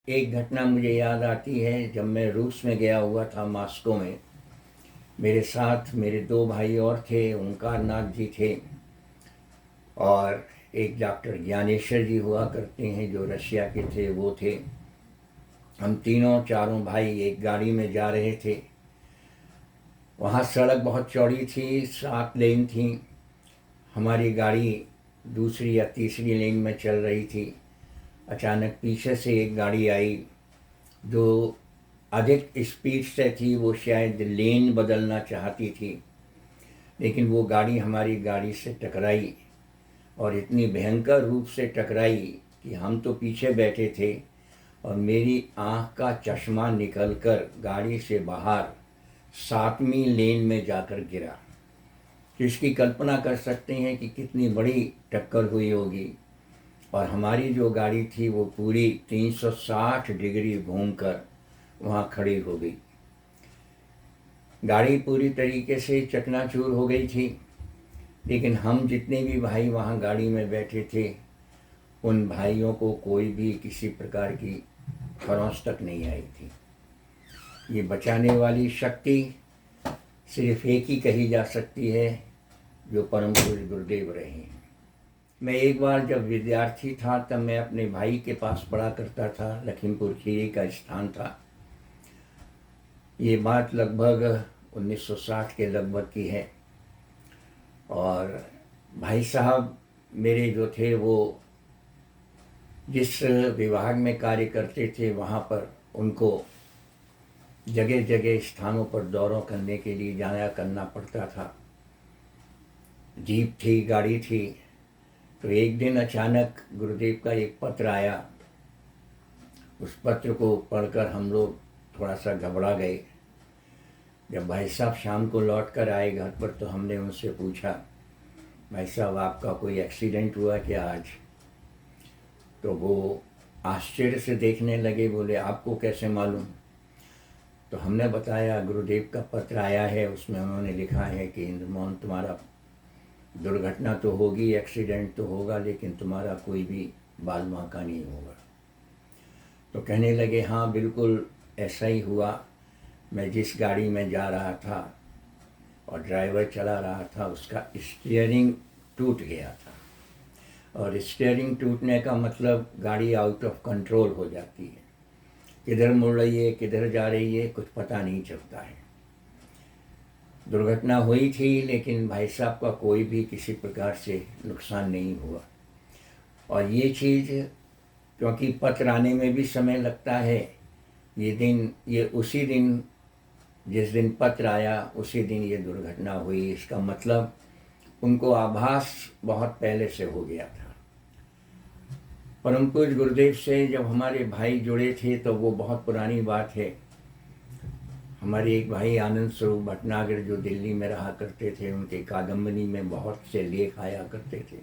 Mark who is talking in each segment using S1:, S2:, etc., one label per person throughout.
S1: एक घटना मुझे याद आती है। जब मैं रूस में गया हुआ था, मॉस्को में, मेरे साथ मेरे दो भाई और थे, ओंकार नाथ जी थे और एक डॉक्टर ज्ञानेश्वर जी हुआ करते हैं जो रशिया के थे, वो थे। हम तीनों चारों भाई एक गाड़ी में जा रहे थे। वहाँ सड़क बहुत चौड़ी थी, 7 लेन थी। हमारी गाड़ी दूसरी या तीसरी लेन में चल रही थी। अचानक पीछे से एक गाड़ी आई जो अधिक स्पीड से थी। वो शायद लेन बदलना चाहती थी, लेकिन वो गाड़ी हमारी गाड़ी से टकराई और इतनी भयंकर रूप से टकराई कि हम तो पीछे बैठे थे और मेरी आँख का चश्मा निकलकर गाड़ी से बाहर 7वीं लेन में जाकर गिरा। तो इसकी कल्पना कर सकते हैं कि कितनी बड़ी टक्कर हुई होगी। और हमारी जो गाड़ी थी वो पूरी 360 डिग्री घूमकर वहाँ खड़ी हो गई। गाड़ी पूरी तरीके से चकनाचूर हो गई थी, लेकिन हम जितने भी भाई वहाँ गाड़ी में बैठे थे, उन भाइयों को कोई भी किसी प्रकार की खरोंच तक नहीं आई थी। ये बचाने वाली शक्ति सिर्फ एक ही कही जा सकती है, जो परम पूज्य गुरुदेव रहे हैं। मैं एक बार जब विद्यार्थी था तब मैं अपने भाई के पास पढ़ा करता था। लखीमपुर खीरी का स्थान था। ये बात लगभग 1960 के लगभग की है। और भाई साहब मेरे जो थे वो जिस विभाग में कार्य करते थे, वहाँ पर उनको जगह जगह स्थानों पर दौरों करने के लिए जाया करना पड़ता था। जीप थी, गाड़ी थी। तो एक दिन अचानक गुरुदेव का एक पत्र आया। उस पत्र को पढ़कर हम लोग थोड़ा सा घबरा गए। जब भाई साहब शाम को लौट कर आए घर पर, तो हमने उनसे पूछा, भाई साहब आपका कोई एक्सीडेंट हुआ क्या आज? तो वो आश्चर्य से देखने लगे, बोले आपको कैसे मालूम? तो हमने बताया गुरुदेव का पत्र आया है, उसमें उन्होंने लिखा है कि इंद्रमोहन तुम्हारा दुर्घटना तो होगी, एक्सीडेंट तो होगा, लेकिन तुम्हारा कोई भी बाल बांका नहीं होगा। तो कहने लगे हाँ बिल्कुल ऐसा ही हुआ। मैं जिस गाड़ी में जा रहा था और ड्राइवर चला रहा था, उसका स्टीयरिंग टूट गया था। और स्टीयरिंग टूटने का मतलब गाड़ी आउट ऑफ कंट्रोल हो जाती है। किधर मुड़ रही है, किधर जा रही है, कुछ पता नहीं चलता है। दुर्घटना हुई थी, लेकिन भाई साहब का कोई भी किसी प्रकार से नुकसान नहीं हुआ। और ये चीज़, क्योंकि पत्र आने में भी समय लगता है, ये उसी दिन जिस दिन पत्र आया उसी दिन ये दुर्घटना हुई। इसका मतलब उनको आभास बहुत पहले से हो गया था। परम पूज्य गुरुदेव से जब हमारे भाई जुड़े थे तो वो बहुत पुरानी बात है। हमारे एक भाई आनंद स्वरूप भटनागर जो दिल्ली में रहा करते थे, उनके कादम्बनी में बहुत से लेख आया करते थे।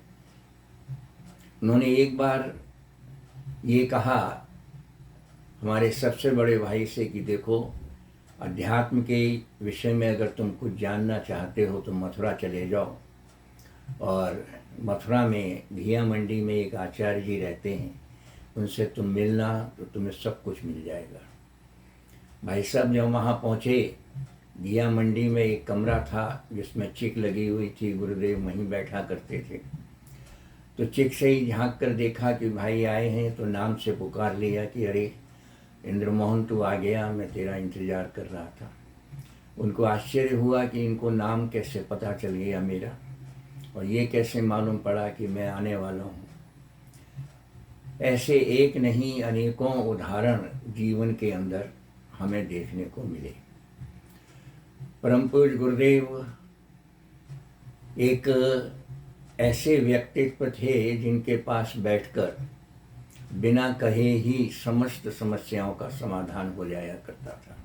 S1: उन्होंने एक बार ये कहा हमारे सबसे बड़े भाई से कि देखो, अध्यात्म के विषय में अगर तुम कुछ जानना चाहते हो तो मथुरा चले जाओ। और मथुरा में घिया मंडी में एक आचार्य जी रहते हैं, उनसे तुम मिलना तो तुम्हें सब कुछ मिल जाएगा। भाई साहब जब वहाँ पहुँचे, घिया मंडी में एक कमरा था जिसमें चिक लगी हुई थी। गुरुदेव वहीं बैठा करते थे। तो चिक से ही झांक कर देखा कि भाई आए हैं, तो नाम से पुकार लिया कि अरे इंद्रमोहन तू आ गया, मैं तेरा इंतज़ार कर रहा था। उनको आश्चर्य हुआ कि इनको नाम कैसे पता चल गया मेरा, और ये कैसे मालूम पड़ा कि मैं आने वाला हूँ। ऐसे एक नहीं अनेकों उदाहरण जीवन के अंदर हमें देखने को मिले। परम पूज्य गुरुदेव एक ऐसे व्यक्तित्व थे जिनके पास बैठकर बिना कहे ही समस्त समस्याओं का समाधान हो जाया करता था।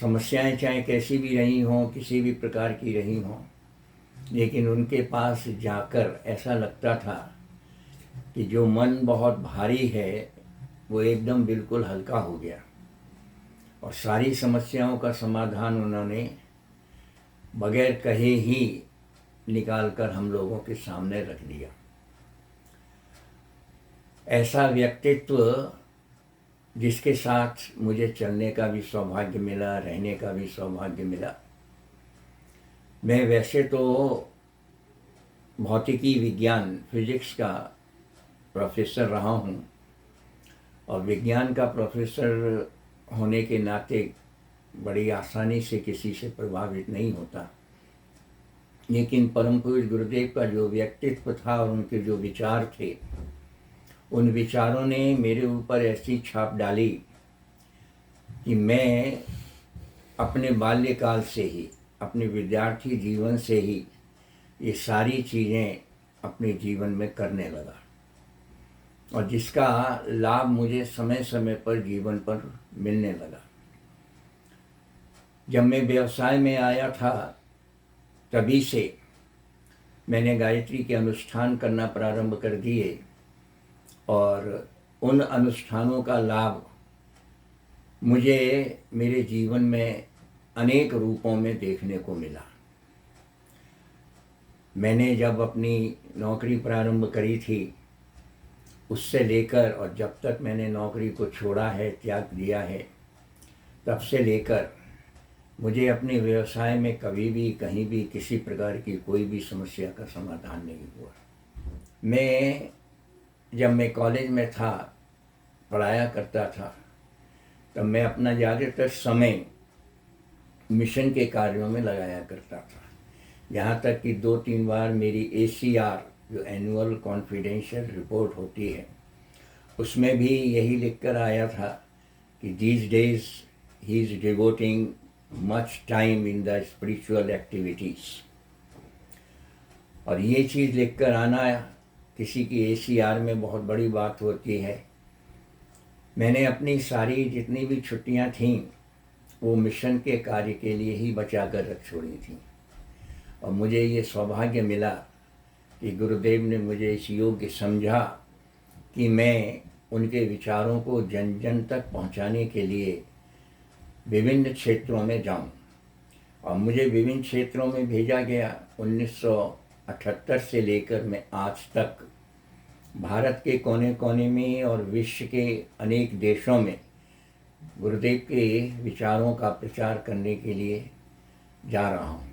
S1: समस्याएं चाहे कैसी भी रही हों, किसी भी प्रकार की रही हों, लेकिन उनके पास जाकर ऐसा लगता था कि जो मन बहुत भारी है वो एकदम बिल्कुल हल्का हो गया। और सारी समस्याओं का समाधान उन्होंने बगैर कहे ही निकालकर हम लोगों के सामने रख दिया। ऐसा व्यक्तित्व जिसके साथ मुझे चलने का भी सौभाग्य मिला, रहने का भी सौभाग्य मिला। मैं वैसे तो भौतिकी विज्ञान फिजिक्स का प्रोफेसर रहा हूँ और विज्ञान का प्रोफेसर होने के नाते बड़ी आसानी से किसी से प्रभावित नहीं होता, लेकिन परम पूज्य गुरुदेव का जो व्यक्तित्व था और उनके जो विचार थे, उन विचारों ने मेरे ऊपर ऐसी छाप डाली कि मैं अपने बाल्यकाल से ही, अपने विद्यार्थी जीवन से ही ये सारी चीज़ें अपने जीवन में करने लगा और जिसका लाभ मुझे समय समय पर जीवन पर मिलने लगा। जब मैं व्यवसाय में आया था तभी से मैंने गायत्री के अनुष्ठान करना प्रारंभ कर दिए और उन अनुष्ठानों का लाभ मुझे मेरे जीवन में अनेक रूपों में देखने को मिला। मैंने जब अपनी नौकरी प्रारंभ करी थी, उससे लेकर और जब तक मैंने नौकरी को छोड़ा है, त्याग दिया है, तब से लेकर मुझे अपने व्यवसाय में कभी भी कहीं भी किसी प्रकार की कोई भी समस्या का समाधान नहीं हुआ। जब मैं कॉलेज में था, पढ़ाया करता था, तब मैं अपना ज़्यादातर समय मिशन के कार्यों में लगाया करता था। यहाँ तक कि 2-3 बार मेरी ACR जो एनुअल कॉन्फिडेंशियल रिपोर्ट होती है, उसमें भी यही लिखकर आया था कि these days he is devoting much time in the spiritual activities। और ये चीज़ लिखकर आना किसी की ACR में बहुत बड़ी बात होती है। मैंने अपनी सारी जितनी भी छुट्टियां थीं वो मिशन के कार्य के लिए ही बचा कर रख छोड़ी थीं और मुझे ये सौभाग्य मिला कि गुरुदेव ने मुझे इस योग्य समझा कि मैं उनके विचारों को जन जन तक पहुंचाने के लिए विभिन्न क्षेत्रों में जाऊं और मुझे विभिन्न क्षेत्रों में भेजा गया। 1978 से लेकर मैं आज तक भारत के कोने कोने में और विश्व के अनेक देशों में गुरुदेव के विचारों का प्रचार करने के लिए जा रहा हूँ।